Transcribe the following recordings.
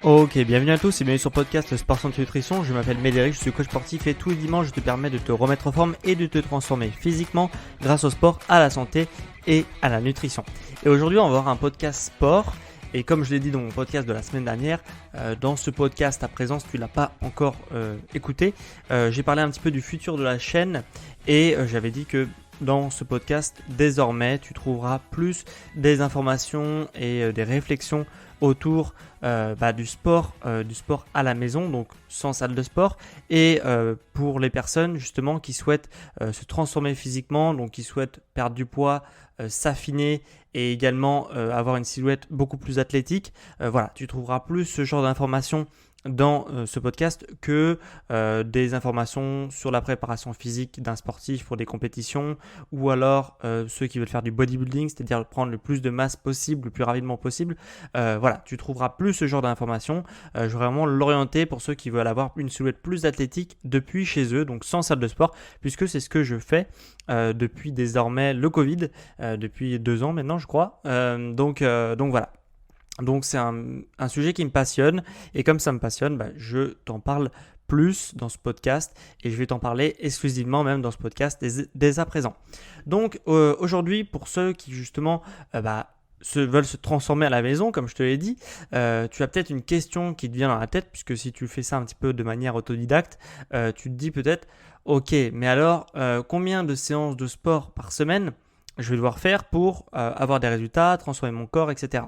Ok, bienvenue à tous et bienvenue sur podcast Sport Santé Nutrition. Je m'appelle Médéric, je suis coach sportif et tous les dimanches je te permets de te remettre en forme et de te transformer physiquement grâce au sport, à la santé et à la nutrition. Et aujourd'hui on va avoir un podcast sport et comme je l'ai dit dans mon podcast de la semaine dernière, dans ce podcast à présent si tu l'as pas encore écouté, j'ai parlé un petit peu du futur de la chaîne et j'avais dit que dans ce podcast, désormais, tu trouveras plus des informations et des réflexions autour du sport à la maison, donc sans salle de sport, et pour les personnes justement qui souhaitent se transformer physiquement, donc qui souhaitent perdre du poids, s'affiner et également avoir une silhouette beaucoup plus athlétique. Voilà, tu trouveras plus ce genre d'informations dans ce podcast que des informations sur la préparation physique d'un sportif pour des compétitions ou alors ceux qui veulent faire du bodybuilding, c'est-à-dire prendre le plus de masse possible, le plus rapidement possible. Voilà, tu trouveras plus ce genre d'informations. Je vais vraiment l'orienter pour ceux qui veulent avoir une silhouette plus athlétique depuis chez eux, donc sans salle de sport, puisque c'est ce que je fais depuis désormais le Covid, depuis 2 ans maintenant je crois. Donc voilà. Donc c'est un sujet qui me passionne et comme ça me passionne, je t'en parle plus dans ce podcast et je vais t'en parler exclusivement même dans ce podcast dès à présent. Donc aujourd'hui pour ceux qui justement veulent se transformer à la maison comme je te l'ai dit, tu as peut-être une question qui te vient dans la tête puisque si tu fais ça un petit peu de manière autodidacte, tu te dis peut-être ok mais alors combien de séances de sport par semaine je vais devoir faire pour avoir des résultats, transformer mon corps, etc.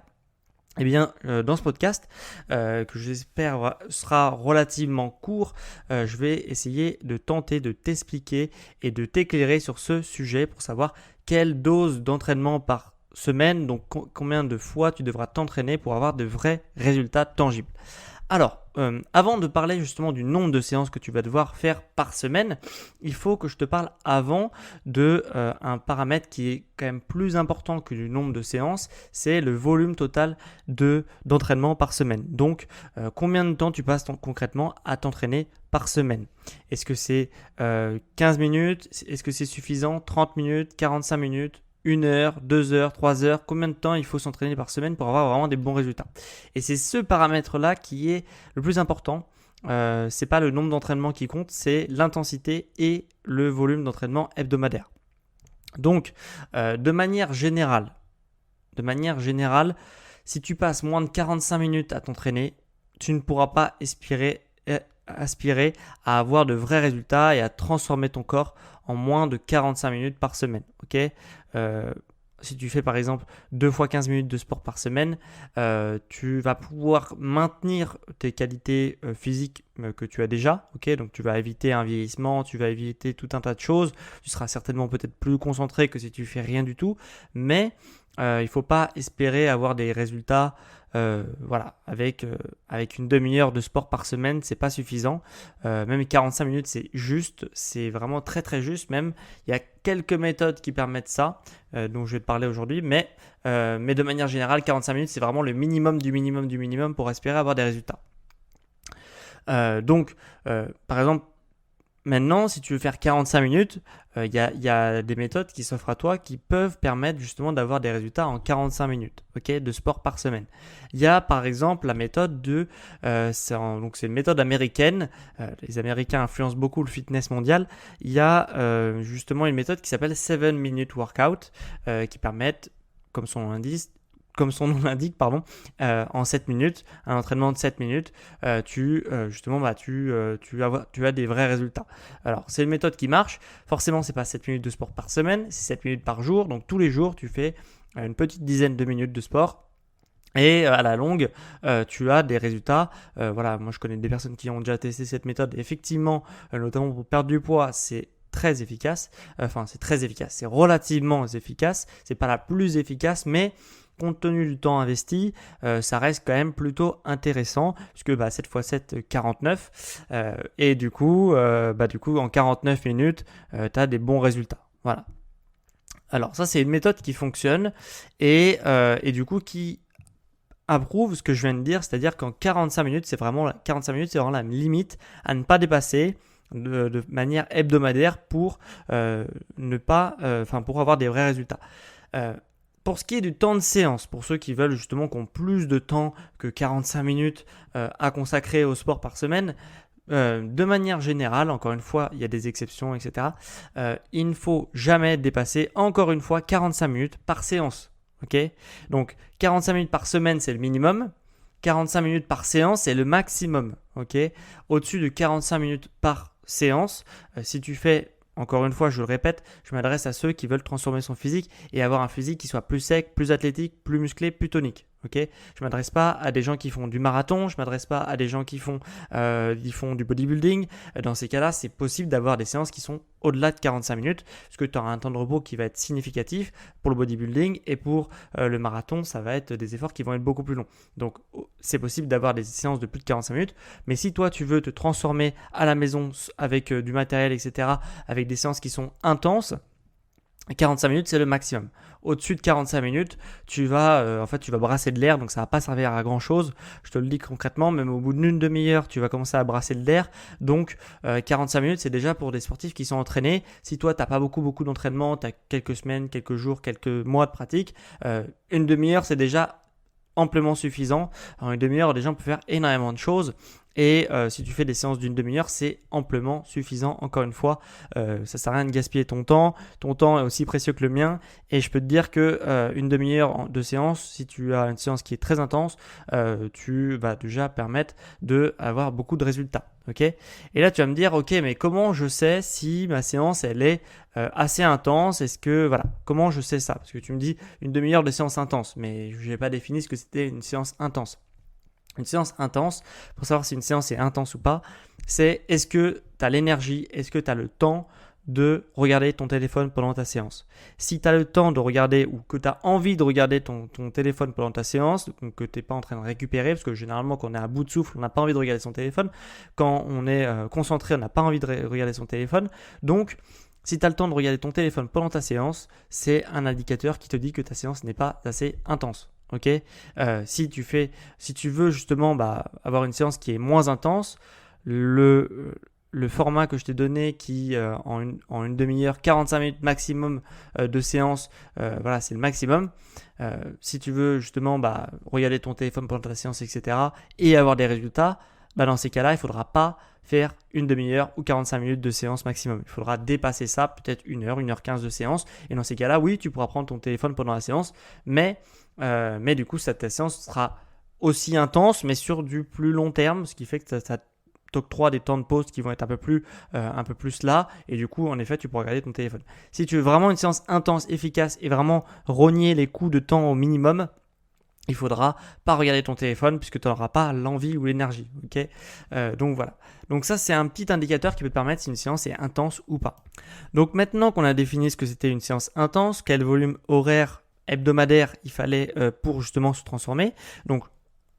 Eh bien, dans ce podcast, que j'espère sera relativement court, je vais essayer de tenter de t'expliquer et de t'éclairer sur ce sujet pour savoir quelle dose d'entraînement par semaine, donc combien de fois tu devras t'entraîner pour avoir de vrais résultats tangibles. Alors, avant de parler justement du nombre de séances que tu vas devoir faire par semaine, il faut que je te parle avant de un paramètre qui est quand même plus important que du nombre de séances, c'est le volume total d'entraînement par semaine. Donc, combien de temps tu passes concrètement à t'entraîner par semaine? Est-ce que c'est 15 minutes? Est-ce que c'est suffisant? 30 minutes? 45 minutes? 1 heure, 2 heures, 3 heures, combien de temps il faut s'entraîner par semaine pour avoir vraiment des bons résultats. Et c'est ce paramètre-là qui est le plus important. C'est pas le nombre d'entraînements qui compte, c'est l'intensité et le volume d'entraînement hebdomadaire. Donc, de manière générale, si tu passes moins de 45 minutes à t'entraîner, tu ne pourras pas aspirer à avoir de vrais résultats et à transformer ton corps en moins de 45 minutes par semaine. Ok, si tu fais par exemple 2 fois 15 minutes de sport par semaine, tu vas pouvoir maintenir tes qualités physiques que tu as déjà. Ok, donc tu vas éviter un vieillissement, tu vas éviter tout un tas de choses. Tu seras certainement peut-être plus concentré que si tu fais rien du tout, mais il ne faut pas espérer avoir des résultats avec une demi-heure de sport par semaine, c'est pas suffisant. Même 45 minutes, c'est juste, c'est vraiment très très juste même. Il y a quelques méthodes qui permettent ça, dont je vais te parler aujourd'hui, mais de manière générale, 45 minutes, c'est vraiment le minimum du minimum du minimum pour espérer avoir des résultats. Donc, par exemple, maintenant, si tu veux faire 45 minutes, il y a des méthodes qui s'offrent à toi qui peuvent permettre justement d'avoir des résultats en 45 minutes de sport par semaine. Il y a par exemple la méthode c'est une méthode américaine. Les Américains influencent beaucoup le fitness mondial. Il y a justement une méthode qui s'appelle 7 Minute Workout qui permettent, comme son nom l'indique, en 7 minutes, un entraînement de 7 minutes, tu as des vrais résultats. Alors, c'est une méthode qui marche. Forcément, c'est pas 7 minutes de sport par semaine, c'est 7 minutes par jour. Donc, tous les jours, tu fais une petite dizaine de minutes de sport. Et à la longue, tu as des résultats. Moi, je connais des personnes qui ont déjà testé cette méthode. Effectivement, notamment pour perdre du poids, c'est très efficace. C'est relativement efficace. C'est pas la plus efficace, mais compte tenu du temps investi, ça reste quand même plutôt intéressant puisque 7 x 7, 49 et du coup en 49 minutes, tu as des bons résultats. Voilà. Alors ça, c'est une méthode qui fonctionne et du coup qui approuve ce que je viens de dire, c'est-à-dire qu'en 45 minutes, c'est vraiment la limite à ne pas dépasser de manière hebdomadaire pour pour avoir des vrais résultats. Pour ce qui est du temps de séance, pour ceux qui veulent justement qu'on ait plus de temps que 45 minutes à consacrer au sport par semaine, de manière générale, encore une fois, il y a des exceptions, etc. Il ne faut jamais dépasser, encore une fois, 45 minutes par séance. Okay, donc 45 minutes par semaine, c'est le minimum. 45 minutes par séance, c'est le maximum. Okay, au-dessus de 45 minutes par séance, si tu fais, encore une fois, je le répète, je m'adresse à ceux qui veulent transformer son physique et avoir un physique qui soit plus sec, plus athlétique, plus musclé, plus tonique. Okay, je ne m'adresse pas à des gens qui font du marathon, je ne m'adresse pas à des gens qui font du bodybuilding. Dans ces cas-là, c'est possible d'avoir des séances qui sont au-delà de 45 minutes, parce que tu auras un temps de repos qui va être significatif pour le bodybuilding, et pour le marathon, ça va être des efforts qui vont être beaucoup plus longs. Donc, c'est possible d'avoir des séances de plus de 45 minutes, mais si toi, tu veux te transformer à la maison avec du matériel, etc., avec des séances qui sont intenses, 45 minutes, c'est le maximum. Au-dessus de 45 minutes, tu vas brasser de l'air, donc ça ne va pas servir à grand chose. Je te le dis concrètement, même au bout d'une demi-heure, tu vas commencer à brasser de l'air. Donc 45 minutes, c'est déjà pour des sportifs qui sont entraînés. Si toi, tu n'as pas beaucoup d'entraînement, tu as quelques semaines, quelques jours, quelques mois de pratique, une demi-heure, c'est déjà amplement suffisant. En une demi-heure, déjà, on peut faire énormément de choses. Et si tu fais des séances d'une demi-heure, c'est amplement suffisant. Encore une fois, ça sert à rien de gaspiller ton temps. Ton temps est aussi précieux que le mien. Et je peux te dire que une demi-heure de séance, si tu as une séance qui est très intense, tu vas déjà permettre d'avoir beaucoup de résultats. Okay, et là, tu vas me dire, ok, mais comment je sais si ma séance elle est assez intense? Comment je sais ça? Parce que tu me dis une demi-heure de séance intense, mais je n'ai pas défini ce que c'était une séance intense. Une séance intense, pour savoir si une séance est intense ou pas, c'est est-ce que tu as l'énergie, est-ce que tu as le temps de regarder ton téléphone pendant ta séance. Si tu as le temps de regarder, ou que tu as envie de regarder ton téléphone pendant ta séance, donc que tu n'es pas en train de récupérer, parce que généralement quand on est à bout de souffle, on n'a pas envie de regarder son téléphone. Quand on est concentré, on n'a pas envie de regarder son téléphone. Donc, si tu as le temps de regarder ton téléphone pendant ta séance, c'est un indicateur qui te dit que ta séance n'est pas assez intense. Okay, si tu veux justement avoir une séance qui est moins intense, le format que je t'ai donné qui en une demi-heure, 45 minutes maximum de séance, c'est le maximum. Si tu veux justement regarder ton téléphone pendant ta séance, etc. et avoir des résultats, dans ces cas-là, il ne faudra pas faire une demi-heure ou 45 minutes de séance maximum. Il faudra dépasser ça, peut-être 1h15 de séance. Et dans ces cas-là, oui, tu pourras prendre ton téléphone pendant la séance, mais du coup, ta séance sera aussi intense, mais sur du plus long terme, ce qui fait que ça t'octroie des temps de pause qui vont être un peu plus là, et du coup, en effet, tu pourras regarder ton téléphone. Si tu veux vraiment une séance intense, efficace, et vraiment rogner les coûts de temps au minimum, il faudra pas regarder ton téléphone puisque tu n'auras pas l'envie ou l'énergie. Okay, donc voilà. Donc ça, c'est un petit indicateur qui peut te permettre si une séance est intense ou pas. Donc maintenant qu'on a défini ce que c'était une séance intense, quel volume horaire hebdomadaire il fallait pour justement se transformer. Donc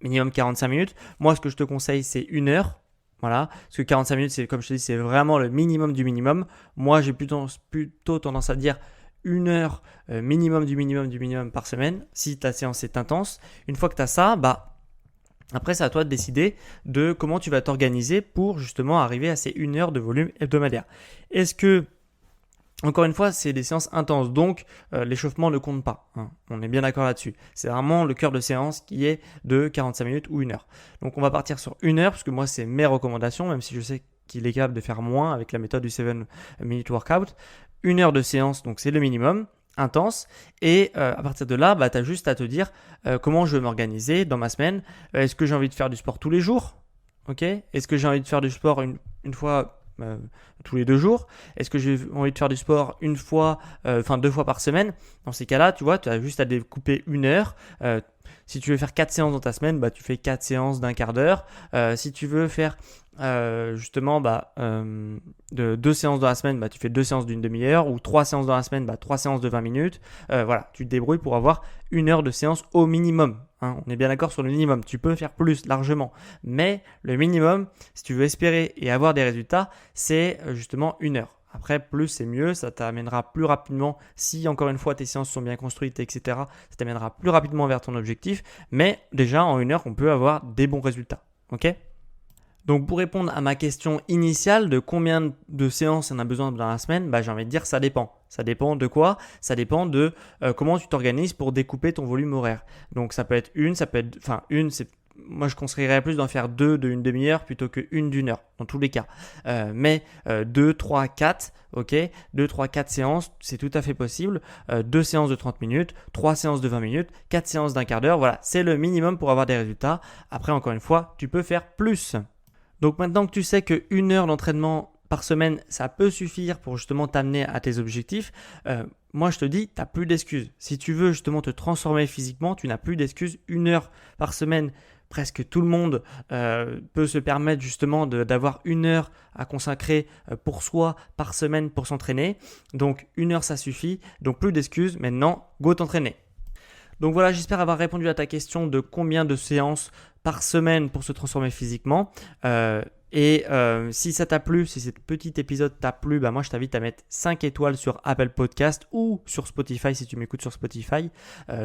minimum 45 minutes. Moi, ce que je te conseille, c'est 1 heure. Voilà, parce que 45 minutes, c'est, comme je te dis, c'est vraiment le minimum du minimum. Moi, j'ai plutôt tendance à dire 1 heure minimum du minimum par semaine, si ta séance est intense. Une fois que tu as ça, après c'est à toi de décider de comment tu vas t'organiser pour justement arriver à ces 1 heure de volume hebdomadaire. Est-ce que, encore une fois, c'est des séances intenses, donc l'échauffement ne compte pas, hein. On est bien d'accord là-dessus. C'est vraiment le cœur de séance qui est de 45 minutes ou 1 heure. Donc on va partir sur 1 heure, parce que moi c'est mes recommandations, même si je sais qu'il est capable de faire moins avec la méthode du 7-minute workout. 1 heure de séance, donc c'est le minimum, intense. Et à partir de là, tu as juste à te dire comment je vais m'organiser dans ma semaine. Est-ce que j'ai envie de faire du sport tous les jours? Okay. Est-ce que j'ai envie de faire du sport une fois tous les 2 jours? Est-ce que j'ai envie de faire du sport 2 fois par semaine? Dans ces cas-là, tu vois, tu as juste à découper 1 heure. Si tu veux faire 4 séances dans ta semaine, tu fais 4 séances d'1 quart d'heure. Si tu veux faire de 2 séances dans la semaine, tu fais 2 séances d'une demi-heure, ou 3 séances dans la semaine, 3 séances de 20 minutes. Voilà, tu te débrouilles pour avoir 1 heure de séance au minimum, hein. On est bien d'accord sur le minimum. Tu peux faire plus largement, mais le minimum, si tu veux espérer et avoir des résultats, c'est justement 1 heure. Après, plus c'est mieux, ça t'amènera plus rapidement, si encore une fois tes séances sont bien construites, etc., ça t'amènera plus rapidement vers ton objectif. Mais déjà, en 1 heure, on peut avoir des bons résultats. Ok ? Donc pour répondre à ma question initiale de combien de séances on a besoin dans la semaine, j'ai envie de dire ça dépend. Ça dépend de quoi ? Ça dépend de comment tu t'organises pour découper ton volume horaire. Donc ça peut être moi je conseillerais plus d'en faire 2 d'une demi-heure plutôt que une d'une heure dans tous les cas. Mais 2, 3, 4, ok, 2, 3, 4 séances, c'est tout à fait possible. 2 séances de 30 minutes, 3 séances de 20 minutes, 4 séances d'un quart d'heure, voilà, c'est le minimum pour avoir des résultats. Après encore une fois, tu peux faire plus. Donc maintenant que tu sais que 1 heure d'entraînement par semaine, ça peut suffire pour justement t'amener à tes objectifs, moi je te dis, tu n'as plus d'excuses. Si tu veux justement te transformer physiquement, tu n'as plus d'excuses. 1 heure par semaine, presque tout le monde peut se permettre justement d'avoir 1 heure à consacrer pour soi par semaine pour s'entraîner. Donc 1 heure ça suffit, donc plus d'excuses, maintenant go t'entraîner. Donc voilà, j'espère avoir répondu à ta question de combien de séances par semaine pour se transformer physiquement. Si ça t'a plu, si ce petit épisode t'a plu, moi je t'invite à mettre 5 étoiles sur Apple Podcast ou sur Spotify si tu m'écoutes sur Spotify.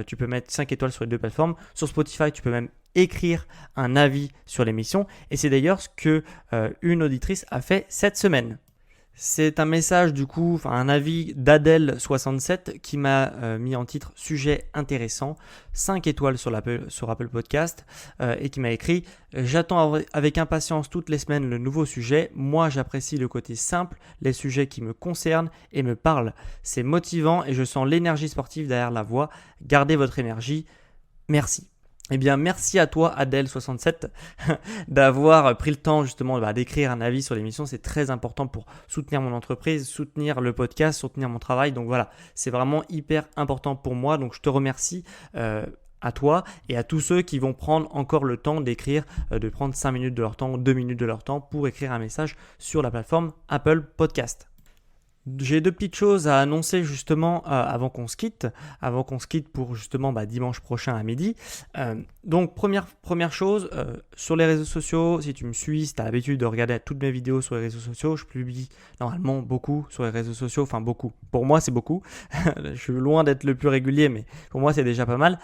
Tu peux mettre 5 étoiles sur les 2 plateformes. Sur Spotify, tu peux même écrire un avis sur l'émission. Et c'est d'ailleurs ce que une auditrice a fait cette semaine. C'est un message un avis d'Adèle67 qui m'a mis en titre sujet intéressant, 5 étoiles sur Apple Podcast et qui m'a écrit « J'attends avec impatience toutes les semaines le nouveau sujet. Moi, j'apprécie le côté simple, les sujets qui me concernent et me parlent. C'est motivant et je sens l'énergie sportive derrière la voix. Gardez votre énergie. Merci. » Eh bien, merci à toi, Adèle67, d'avoir pris le temps justement d'écrire un avis sur l'émission. C'est très important pour soutenir mon entreprise, soutenir le podcast, soutenir mon travail. Donc voilà, c'est vraiment hyper important pour moi. Donc je te remercie à toi et à tous ceux qui vont prendre encore le temps d'écrire, de prendre 5 minutes de leur temps, 2 minutes de leur temps pour écrire un message sur la plateforme Apple Podcast. J'ai 2 petites choses à annoncer justement avant qu'on se quitte pour justement dimanche prochain à midi. Donc première chose, sur les réseaux sociaux, si tu me suis, si tu as l'habitude de regarder toutes mes vidéos sur les réseaux sociaux, je publie normalement beaucoup sur les réseaux sociaux, enfin beaucoup. Pour moi c'est beaucoup, je suis loin d'être le plus régulier mais pour moi c'est déjà pas mal.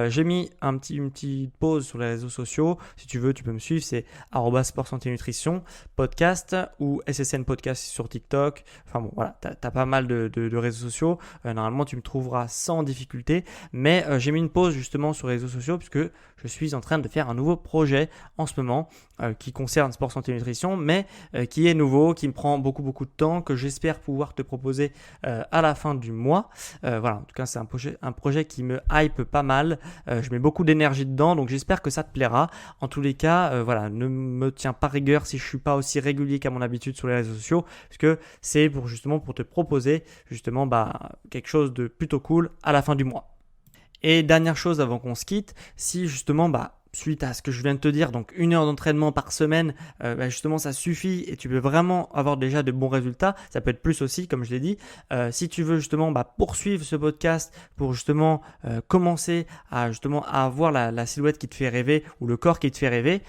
J'ai mis une petite pause sur les réseaux sociaux, si tu veux tu peux me suivre, c'est @sport-santé-nutrition podcast ou SSN podcast sur TikTok, enfin bon voilà. Tu as pas mal de réseaux sociaux. Normalement, tu me trouveras sans difficulté. Mais j'ai mis une pause justement sur les réseaux sociaux puisque je suis en train de faire un nouveau projet en ce moment qui concerne sport, santé, nutrition, mais qui est nouveau, qui me prend beaucoup de temps, que j'espère pouvoir te proposer à la fin du mois. Voilà, en tout cas, c'est un projet qui me hype pas mal. Je mets beaucoup d'énergie dedans, donc j'espère que ça te plaira. En tous les cas, voilà, ne me tiens pas rigueur si je suis pas aussi régulier qu'à mon habitude sur les réseaux sociaux, puisque c'est pour te proposer justement quelque chose de plutôt cool à la fin du mois. Et dernière chose avant qu'on se quitte, si justement suite à ce que je viens de te dire, donc 1 heure d'entraînement par semaine, justement ça suffit et tu peux vraiment avoir déjà de bons résultats. Ça peut être plus aussi, comme je l'ai dit. Si tu veux justement poursuivre ce podcast pour justement commencer à avoir la silhouette qui te fait rêver ou le corps qui te fait rêver,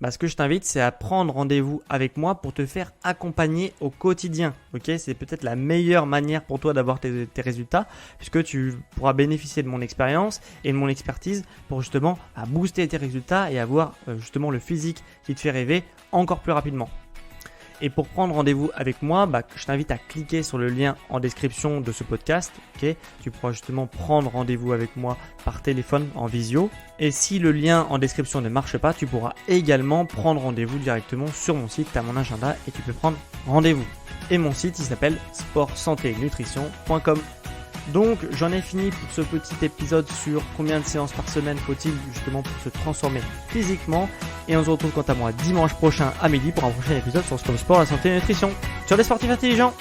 ce que je t'invite, c'est à prendre rendez-vous avec moi pour te faire accompagner au quotidien. Ok, c'est peut-être la meilleure manière pour toi d'avoir tes résultats puisque tu pourras bénéficier de mon expérience et de mon expertise pour justement booster tes résultats et avoir justement le physique qui te fait rêver encore plus rapidement. Et pour prendre rendez-vous avec moi, je t'invite à cliquer sur le lien en description de ce podcast. Okay, tu pourras justement prendre rendez-vous avec moi par téléphone en visio. Et si le lien en description ne marche pas, tu pourras également prendre rendez-vous directement sur mon site. Tu as mon agenda et tu peux prendre rendez-vous. Et mon site, il s'appelle sportsanténutrition.com. Donc j'en ai fini pour ce petit épisode sur combien de séances par semaine faut-il justement pour se transformer physiquement. Et on se retrouve quant à moi dimanche prochain à midi pour un prochain épisode sur Sport, la santé et la nutrition. Sur les sportifs intelligents.